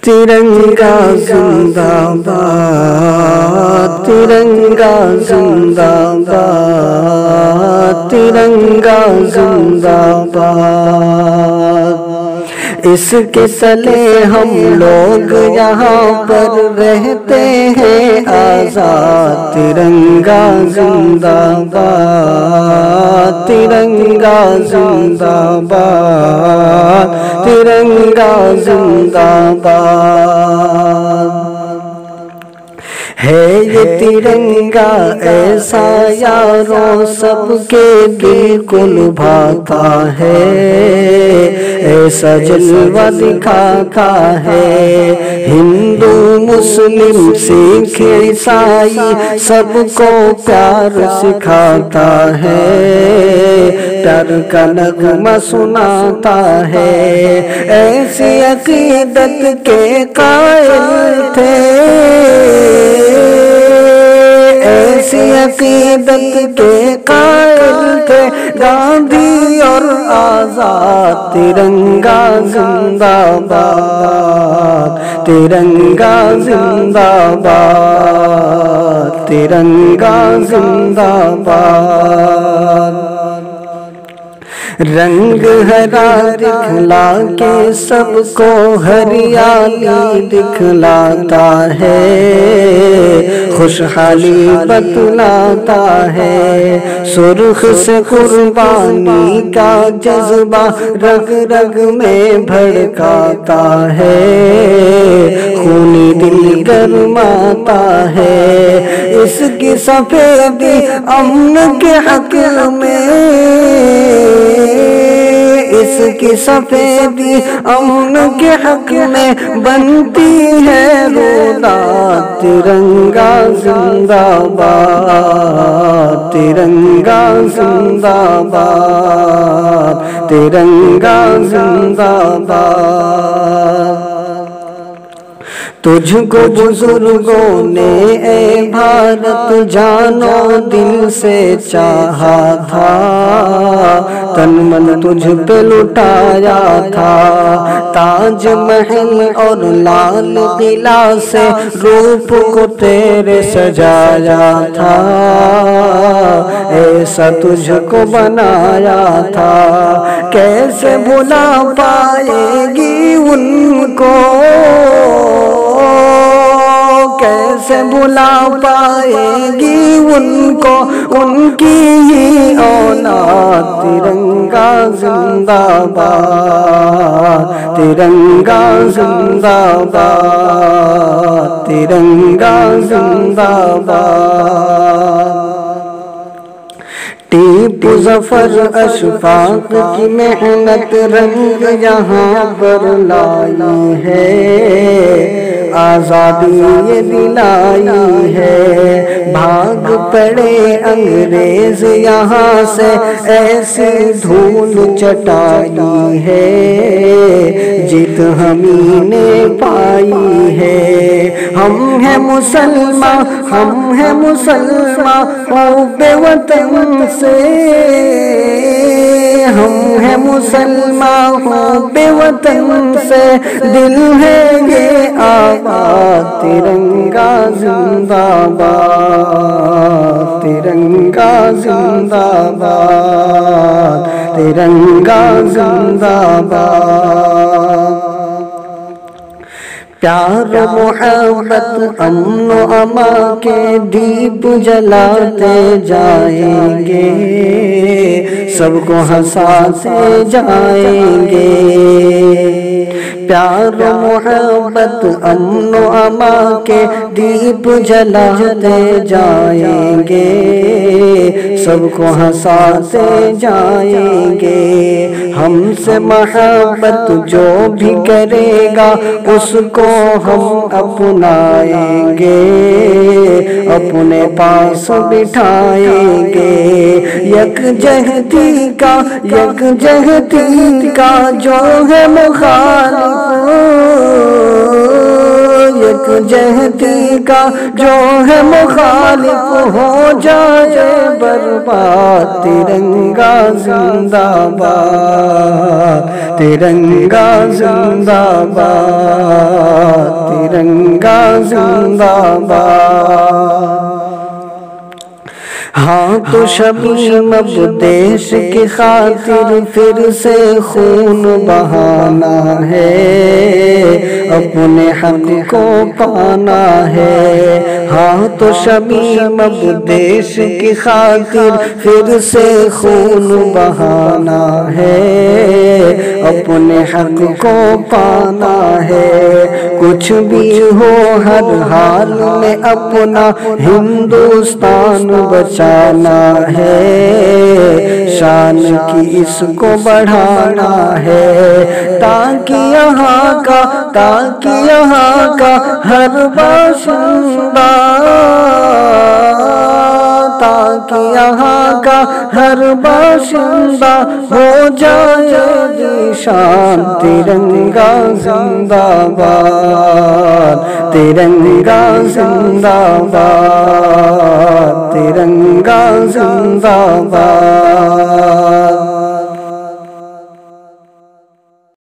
ترنگا زندہ باد، ترنگا زندہ باد، ترنگا زندہ باد۔ اس کے تلے ہم لوگ یہاں پر رہتے ہیں آزاد، ترنگا زندہ باد، ترنگا زندہ باد، ترنگا زندہ باد۔ ہے یہ ترنگا ایسا یاروں سب کے دل کو لبھاتا ہے، ایسا جلوہ دکھاتا ہے، ہندو مسلم سکھ عیسائی سب کو پیار سکھاتا ہے، پیار کا نغمہ سناتا ہے۔ ایسی عقیدت کے قائل تھے، ایسی عقیدت کے قائل تھے گاندھی اور آزاد، ترنگا زندہ باد، ترنگا زندہ باد، ترنگا زندہ باد۔ رنگ ہرا دکھلا کے سب کو ہریالی دکھلاتا ہے، خوشحالی بتلاتا ہے، سرخ سے قربانی کا جذبہ رگ رگ میں بھڑکاتا ہے، خونی دل گرماتا ہے۔ اس کی سفیدی امن کے حق میں، اس کی سفیدی امن کے حق میں بنتی ہے روداد، ترنگا زندہ باد، ترنگا زندہ باد، ترنگا زندہ باد۔ تجھ کو بزرگوں نے اے بھارت جانو دل سے چاہا تھا، تن من تجھ پہ لٹایا تھا، تاج محل اور لال قلعہ سے روپ کو تیرے سجایا تھا، ایسا تجھ کو بنایا تھا، کیسے بھلا پائے گی ان کو، کیسے بھلا پائے گی ان کو ان کی ہی اولاد، ترنگا زندہ باد، ترنگا زندہ باد، ترنگا زندہ باد۔ ٹیپو ظفر اشفاق کی محنت رنگ یہاں پر لائی ہے، آزادی یہ دلائی ہے، بھاگ پڑے انگریز یہاں سے ایسی دھول چٹائی ہے، جیت ہمیں نے پائی ہے۔ ہم ہیں مسلمان، ہم ہیں مسلمان حب وطن سے، ہم ہیں مسلمان حب وطن سے، دل ہے یہ آباد، ترنگا زندہ باد، ترنگا زندہ باد، ترنگا زندہ باد۔ پیار و محبت امن و امان کے دیپ جلاتے جائیں گے، سب کو ہنساتے جائیں گے۔ پیار و محبت امن و امان کے دیپ جلاتے جائیں گے، سب کو ہنساتے جائیں گے۔ ہم سے محبت جو بھی کرے گا اس کو ہم اپنائیں گے، اپنے پاس بٹھائیں گے۔ یکجہتی کا جو ہے مخالف، یکجہتی کا جو ہے مخالف ہو جائے برباد، ترنگا زندہ باد، ترنگا زندہ باد، ترنگا زندہ باد۔ ہاں تو شمیم اب دیش کی خاطر پھر سے خون بہانا ہے، اپنے حق کو پانا ہے۔ ہاں تو شمیم اب دیش کی خاطر پھر سے خون بہانا ہے، اپنے حق کو پانا ہے۔ کچھ بھی ہو ہر حال میں اپنا ہندوستان بچانا ہے، شان کی اس کو بڑھانا ہے، تاکہ یہاں کا ہر باشندہ، تاکہ یہاں کا ہر باشندہ ہو جائے گی شان۔ ترنگا زندہ باد، ترنگا زندہ باد، ترنگا زندہ باد۔